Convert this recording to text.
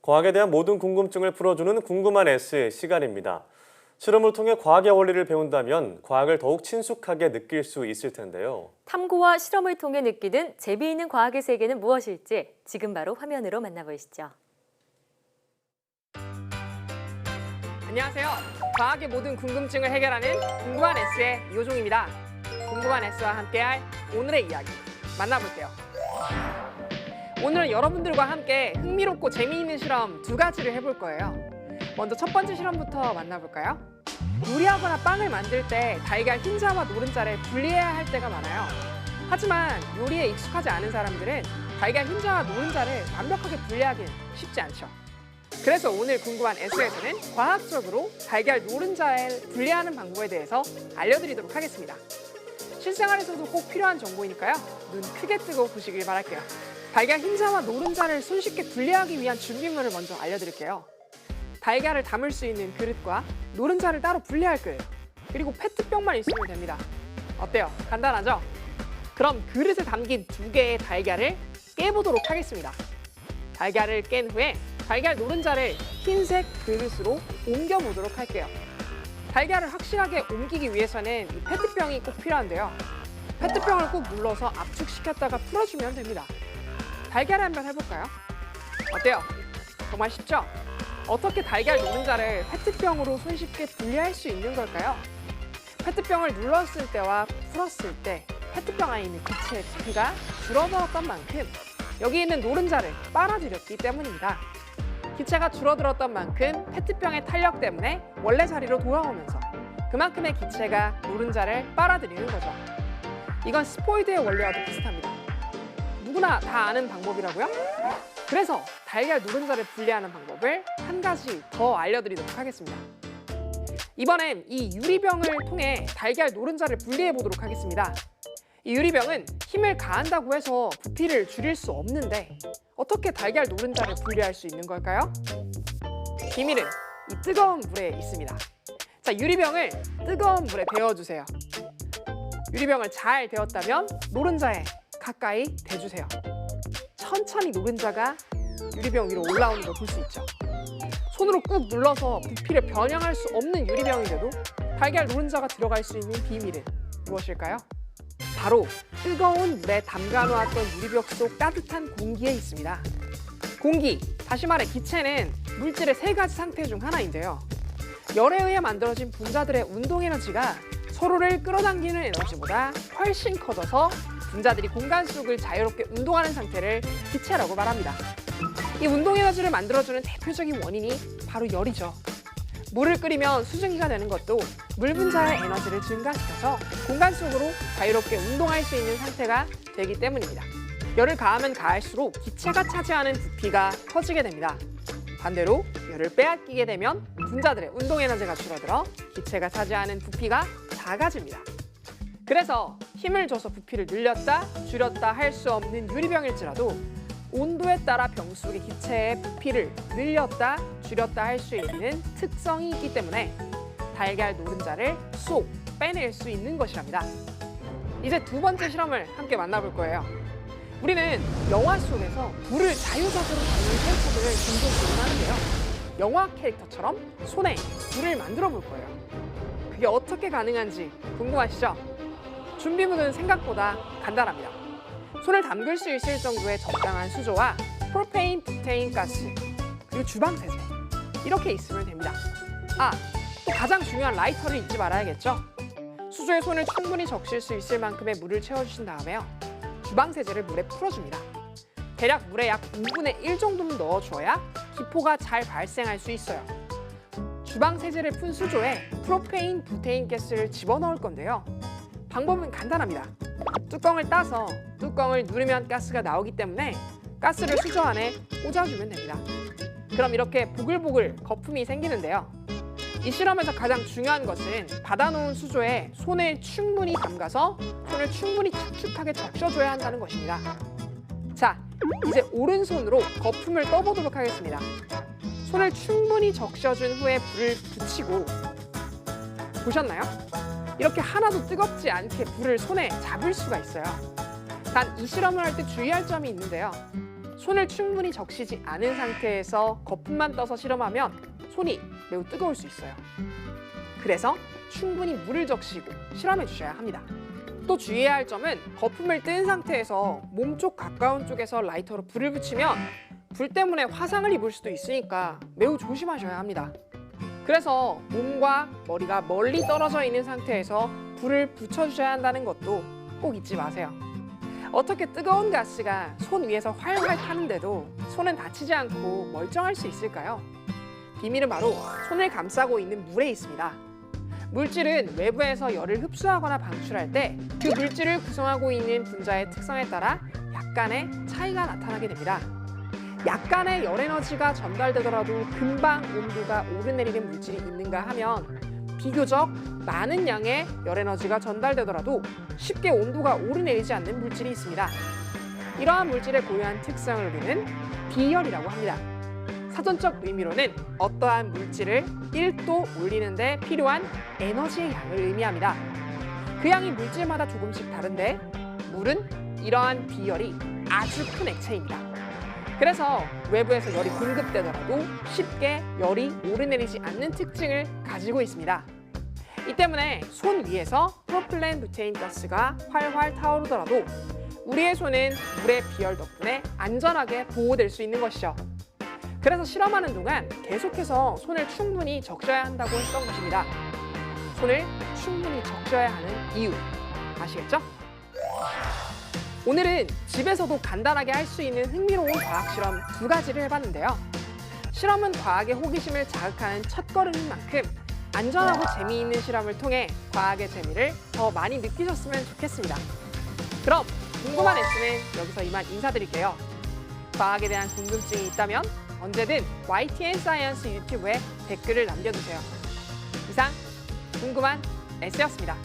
과학에 대한 모든 궁금증을 풀어주는 궁금한 S 시간입니다. 실험을 통해 과학의 원리를 배운다면 과학을 더욱 친숙하게 느낄 수 있을 텐데요. 탐구와 실험을 통해 느끼는 재미있는 과학의 세계는 무엇일지 지금 바로 화면으로 만나보시죠. 안녕하세요. 과학의 모든 궁금증을 해결하는 궁금한 S의 이호종입니다. 궁금한 S와 함께할 오늘의 이야기 만나볼게요. 오늘은 여러분들과 함께 흥미롭고 재미있는 실험 두 가지를 해볼 거예요. 먼저 첫 번째 실험부터 만나볼까요? 요리하거나 빵을 만들 때 달걀 흰자와 노른자를 분리해야 할 때가 많아요. 하지만 요리에 익숙하지 않은 사람들은 달걀 흰자와 노른자를 완벽하게 분리하기는 쉽지 않죠. 그래서 오늘 궁금한 S에서는 과학적으로 달걀 노른자를 분리하는 방법에 대해서 알려드리도록 하겠습니다. 실생활에서도 꼭 필요한 정보이니까요. 눈 크게 뜨고 보시길 바랄게요. 달걀 흰자와 노른자를 손쉽게 분리하기 위한 준비물을 먼저 알려드릴게요. 달걀을 담을 수 있는 그릇과 노른자를 따로 분리할 그릇, 그리고 페트병만 있으면 됩니다. 어때요? 간단하죠? 그럼 그릇에 담긴 두 개의 달걀을 깨보도록 하겠습니다. 달걀을 깬 후에 달걀 노른자를 흰색 그릇으로 옮겨보도록 할게요. 달걀을 확실하게 옮기기 위해서는 이 페트병이 꼭 필요한데요. 페트병을 꾹 눌러서 압축시켰다가 풀어주면 됩니다. 달걀을 한번 해볼까요? 어때요? 정말 쉽죠? 어떻게 달걀 노른자를 페트병으로 손쉽게 분리할 수 있는 걸까요? 페트병을 눌렀을 때와 풀었을 때 페트병 안에 있는 기체의 부피가 줄어들었던 만큼 여기 있는 노른자를 빨아들였기 때문입니다. 기체가 줄어들었던 만큼 페트병의 탄력 때문에 원래 자리로 돌아오면서 그만큼의 기체가 노른자를 빨아들이는 거죠. 이건 스포이드의 원리와도 비슷합니다. 누구나 다 아는 방법이라고요? 그래서 달걀 노른자를 분리하는 방법을 한 가지 더 알려드리도록 하겠습니다. 이번엔 이 유리병을 통해 달걀 노른자를 분리해 보도록 하겠습니다. 이 유리병은 힘을 가한다고 해서 부피를 줄일 수 없는데 어떻게 달걀 노른자를 분리할 수 있는 걸까요? 비밀은 이 뜨거운 물에 있습니다. 자, 유리병을 뜨거운 물에 데워주세요. 유리병을 잘 데웠다면 노른자에 가까이 대주세요. 천천히 노른자가 유리병 위로 올라오는 걸 볼 수 있죠. 손으로 꾹 눌러서 부피를 변형할 수 없는 유리병인데도 달걀 노른자가 들어갈 수 있는 비밀은 무엇일까요? 바로 뜨거운 물에 담가 놓았던 유리병 속 따뜻한 공기에 있습니다. 공기, 다시 말해 기체는 물질의 세 가지 상태 중 하나인데요. 열에 의해 만들어진 분자들의 운동 에너지가 서로를 끌어당기는 에너지보다 훨씬 커져서 분자들이 공간 속을 자유롭게 운동하는 상태를 기체라고 말합니다. 이 운동 에너지를 만들어주는 대표적인 원인이 바로 열이죠. 물을 끓이면 수증기가 되는 것도 물 분자의 에너지를 증가시켜서 공간 속으로 자유롭게 운동할 수 있는 상태가 되기 때문입니다. 열을 가하면 가할수록 기체가 차지하는 부피가 커지게 됩니다. 반대로 열을 빼앗기게 되면 분자들의 운동 에너지가 줄어들어 기체가 차지하는 부피가 작아집니다. 그래서 힘을 줘서 부피를 늘렸다, 줄였다 할 수 없는 유리병일지라도 온도에 따라 병 속의 기체의 부피를 늘렸다, 줄였다 할 수 있는 특성이 있기 때문에 달걀 노른자를 쏙 빼낼 수 있는 것이랍니다. 이제 두 번째 실험을 함께 만나볼 거예요. 우리는 영화 속에서 불을 자유자재로 다루는 캐릭터들을 종종 보곤하는데요. 영화 캐릭터처럼 손에 불을 만들어 볼 거예요. 그게 어떻게 가능한지 궁금하시죠? 준비물은 생각보다 간단합니다. 손을 담글 수 있을 정도의 적당한 수조와 프로페인, 부테인 가스, 그리고 주방 세제 이렇게 있으면 됩니다. 또 가장 중요한 라이터를 잊지 말아야겠죠? 수조에 손을 충분히 적실 수 있을 만큼의 물을 채워주신 다음에요. 주방 세제를 물에 풀어줍니다. 대략 물에 약 5분의 1 정도는 넣어주어야 기포가 잘 발생할 수 있어요. 주방 세제를 푼 수조에 프로페인, 부테인 가스를 집어넣을 건데요. 방법은 간단합니다. 뚜껑을 따서 뚜껑을 누르면 가스가 나오기 때문에 가스를 수조 안에 꽂아주면 됩니다. 그럼 이렇게 보글보글 거품이 생기는데요. 이 실험에서 가장 중요한 것은 받아놓은 수조에 손을 충분히 담가서 손을 충분히 축축하게 적셔줘야 한다는 것입니다. 자, 이제 오른손으로 거품을 떠보도록 하겠습니다. 손을 충분히 적셔준 후에 불을 붙이고 보셨나요? 이렇게 하나도 뜨겁지 않게 불을 손에 잡을 수가 있어요. 단 이 실험을 할 때 주의할 점이 있는데요. 손을 충분히 적시지 않은 상태에서 거품만 떠서 실험하면 손이 매우 뜨거울 수 있어요. 그래서 충분히 물을 적시고 실험해 주셔야 합니다. 또 주의해야 할 점은 거품을 뜬 상태에서 몸쪽 가까운 쪽에서 라이터로 불을 붙이면 불 때문에 화상을 입을 수도 있으니까 매우 조심하셔야 합니다. 그래서 몸과 머리가 멀리 떨어져 있는 상태에서 불을 붙여주셔야 한다는 것도 꼭 잊지 마세요. 어떻게 뜨거운 가스가 손 위에서 활활 타는데도 손은 다치지 않고 멀쩡할 수 있을까요? 비밀은 바로 손을 감싸고 있는 물에 있습니다. 물질은 외부에서 열을 흡수하거나 방출할 때 그 물질을 구성하고 있는 분자의 특성에 따라 약간의 차이가 나타나게 됩니다. 약간의 열 에너지가 전달되더라도 금방 온도가 오르내리는 물질이 있는가 하면 비교적 많은 양의 열 에너지가 전달되더라도 쉽게 온도가 오르내리지 않는 물질이 있습니다. 이러한 물질의 고유한 특성을 우리는 비열이라고 합니다. 사전적 의미로는 어떠한 물질을 1도 올리는 데 필요한 에너지의 양을 의미합니다. 그 양이 물질마다 조금씩 다른데 물은 이러한 비열이 아주 큰 액체입니다. 그래서 외부에서 열이 공급되더라도 쉽게 열이 오르내리지 않는 특징을 가지고 있습니다. 이 때문에 손 위에서 프로필렌 루테인 가스가 활활 타오르더라도 우리의 손은 물의 비열 덕분에 안전하게 보호될 수 있는 것이죠. 그래서 실험하는 동안 계속해서 손을 충분히 적셔야 한다고 했던 것입니다. 손을 충분히 적셔야 하는 이유 아시겠죠? 오늘은 집에서도 간단하게 할 수 있는 흥미로운 과학 실험 2가지를 해봤는데요. 실험은 과학의 호기심을 자극하는 첫걸음인 만큼 안전하고 재미있는 실험을 통해 과학의 재미를 더 많이 느끼셨으면 좋겠습니다. 그럼 궁금한 S는 여기서 이만 인사드릴게요. 과학에 대한 궁금증이 있다면 언제든 YTN 사이언스 유튜브에 댓글을 남겨주세요. 이상 궁금한 S였습니다.